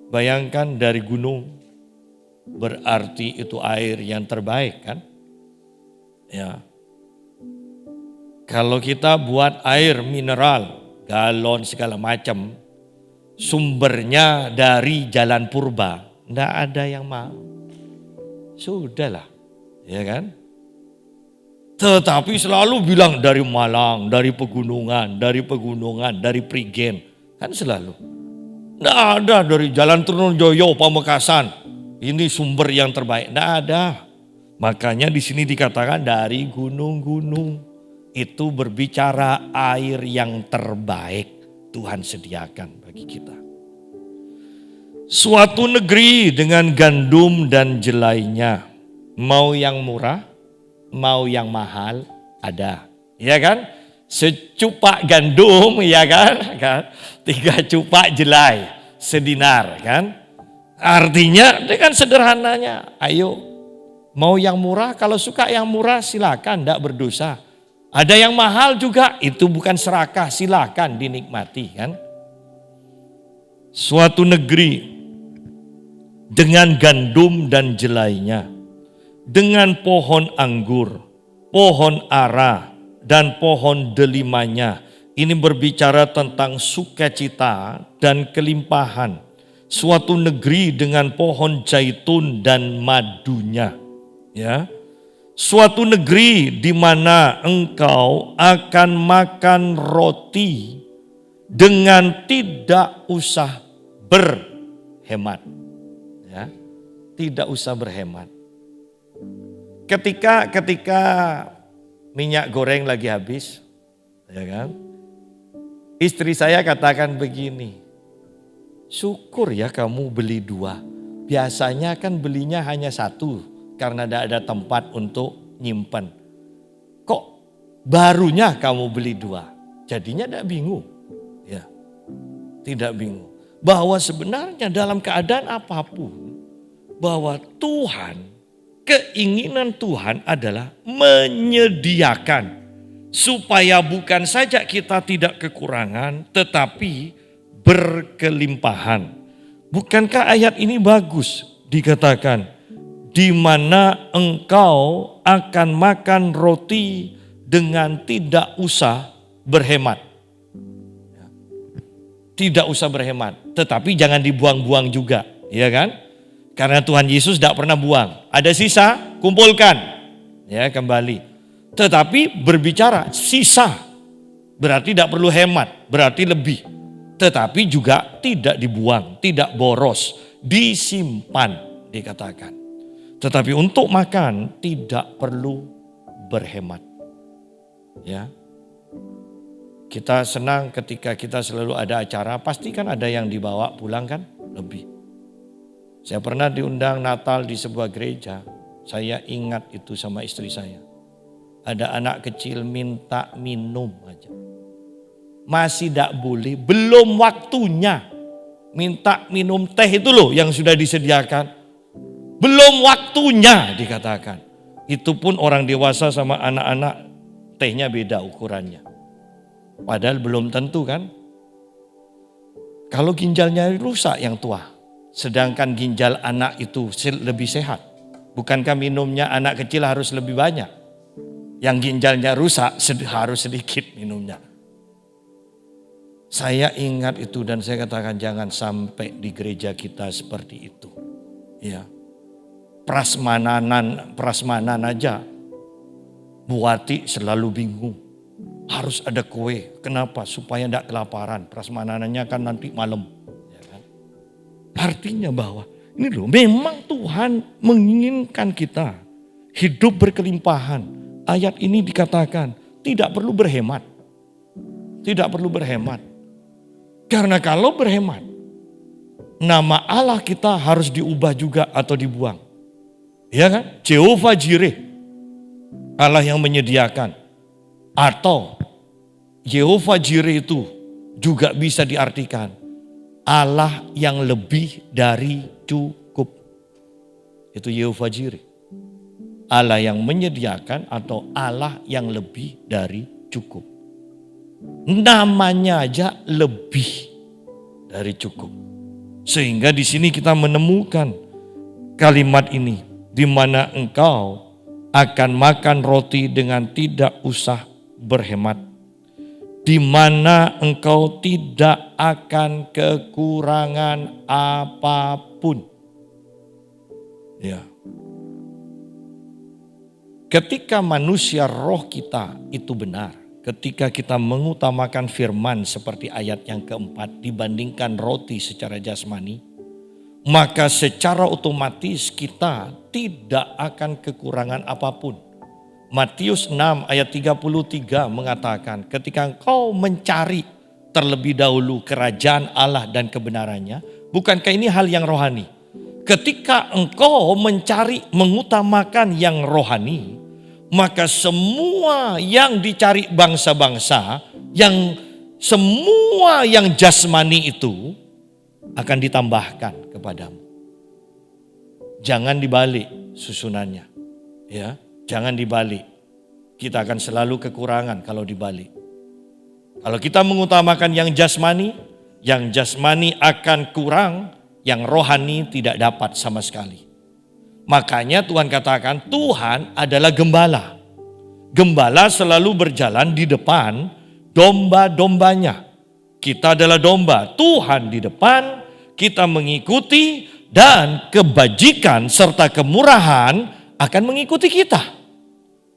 Bayangkan dari gunung berarti itu air yang terbaik kan? Ya. Kalau kita buat air mineral, galon segala macam, sumbernya dari Jalan Purba, enggak ada yang mau. Sudahlah, ya kan? Tetapi selalu bilang dari Malang, dari pegunungan, dari Prigen. Kan selalu. Nggak ada dari Jalan Trunojoyo, Pamekasan. Ini sumber yang terbaik. Nggak ada. Makanya di sini dikatakan dari gunung-gunung. Itu berbicara air yang terbaik Tuhan sediakan bagi kita. Suatu negeri dengan gandum dan jelainya. Mau yang murah, mau yang mahal, ada. Ya kan? Secupak gandum, ya kan? 3 cupak jelai, sedinar kan? Artinya dengan sederhananya, ayo mau yang murah, kalau suka yang murah silakan, tidak berdosa. Ada yang mahal juga, itu bukan serakah, silakan dinikmati kan? Suatu negeri dengan gandum dan jelainya, dengan pohon anggur, pohon ara, dan pohon delimanya. Ini berbicara tentang sukacita dan kelimpahan. Suatu negeri dengan pohon zaitun dan madunya. Ya. Suatu negeri di mana engkau akan makan roti dengan tidak usah berhemat. Ya. Tidak usah berhemat. Ketika minyak goreng lagi habis, ya kan? Istri saya katakan begini, syukur ya kamu beli 2. Biasanya kan belinya hanya 1 karena tidak ada tempat untuk nyimpan. Kok barunya kamu beli 2? Jadinya tidak bingung, ya, tidak bingung. Bahwa sebenarnya dalam keadaan apapun, bahwa keinginan Tuhan adalah menyediakan supaya bukan saja kita tidak kekurangan tetapi berkelimpahan. Bukankah ayat ini bagus dikatakan di mana engkau akan makan roti dengan tidak usah berhemat. Tidak usah berhemat, tetapi jangan dibuang-buang juga, ya kan? Karena Tuhan Yesus tidak pernah buang. Ada sisa, kumpulkan. Ya, kembali. Tetapi berbicara sisa. Berarti tidak perlu hemat, berarti lebih. Tetapi juga tidak dibuang, tidak boros. Disimpan, dikatakan. Tetapi untuk makan tidak perlu berhemat. Ya. Kita senang ketika kita selalu ada acara, pasti kan ada yang dibawa pulang kan? Lebih. Saya pernah diundang Natal di sebuah gereja. Saya ingat itu sama istri saya. Ada anak kecil minta minum aja. Masih tidak boleh, belum waktunya. Minta minum teh itu loh yang sudah disediakan. Belum waktunya dikatakan. Itu pun orang dewasa sama anak-anak tehnya beda ukurannya. Padahal belum tentu kan. Kalau ginjalnya rusak yang tua. Sedangkan ginjal anak itu lebih sehat. Bukankah minumnya anak kecil harus lebih banyak? Yang ginjalnya rusak harus sedikit minumnya. Saya ingat itu dan saya katakan jangan sampai di gereja kita seperti itu. Ya. Prasmanan aja. Buati selalu bingung. Harus ada kue. Kenapa? Supaya tidak kelaparan. Prasmananannya kan nanti malam. Artinya bahwa ini loh, memang Tuhan menginginkan kita hidup berkelimpahan. Ayat ini dikatakan tidak perlu berhemat. Tidak perlu berhemat. Karena kalau berhemat, nama Allah kita harus diubah juga atau dibuang. Ya kan? Jehovah Jireh, Allah yang menyediakan. Atau Jehovah Jireh itu juga bisa diartikan Allah yang lebih dari cukup. Itu Yehovah Jireh. Allah yang menyediakan atau Allah yang lebih dari cukup. Namanya aja lebih. dari cukup. Sehingga di sini kita menemukan kalimat ini, di mana engkau akan makan roti dengan tidak usah berhemat, di mana engkau tidak akan kekurangan apapun. Ya. Ketika manusia roh kita itu benar, ketika kita mengutamakan firman seperti ayat yang keempat dibandingkan roti secara jasmani, maka secara otomatis kita tidak akan kekurangan apapun. Matius 6 ayat 33 mengatakan, ketika engkau mencari terlebih dahulu kerajaan Allah dan kebenarannya, bukankah ini hal yang rohani? Ketika engkau mencari, mengutamakan yang rohani, maka semua yang dicari bangsa-bangsa, semua yang jasmani itu akan ditambahkan kepadamu. Jangan dibalik susunannya. Ya, jangan dibalik. Kita akan selalu kekurangan kalau dibalik. Kalau kita mengutamakan yang jasmani akan kurang, yang rohani tidak dapat sama sekali. Makanya Tuhan katakan Tuhan adalah gembala. Gembala selalu berjalan di depan domba-dombanya. Kita adalah domba, Tuhan di depan, kita mengikuti, dan kebajikan serta kemurahan akan mengikuti kita.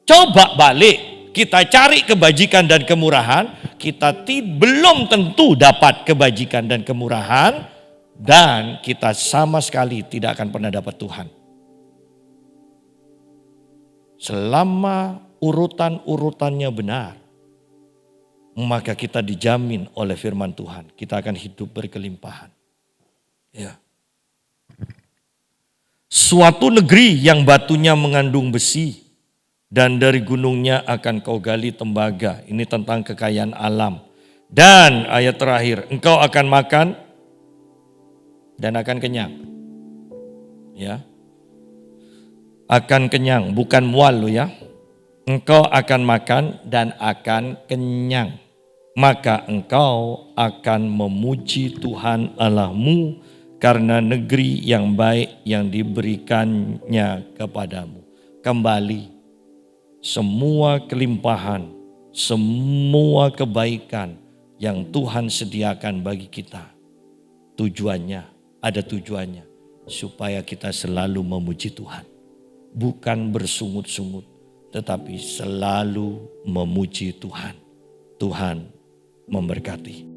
Coba balik, kita cari kebajikan dan kemurahan, kita belum tentu dapat kebajikan dan kemurahan, dan kita sama sekali tidak akan pernah dapat Tuhan. Selama urutan-urutannya benar, maka kita dijamin oleh firman Tuhan, kita akan hidup berkelimpahan. Ya. Suatu negeri yang batunya mengandung besi, dan dari gunungnya akan kau gali tembaga. Ini tentang kekayaan alam. Dan ayat terakhir, engkau akan makan dan akan kenyang. Ya. Akan kenyang, bukan mual lo ya. Engkau akan makan dan akan kenyang. Maka engkau akan memuji Tuhan Allahmu karena negeri yang baik yang diberikannya kepadamu. Kembali, semua kelimpahan, semua kebaikan yang Tuhan sediakan bagi kita, ada tujuannya supaya kita selalu memuji Tuhan. Bukan bersungut-sungut, tetapi selalu memuji Tuhan. Tuhan memberkati.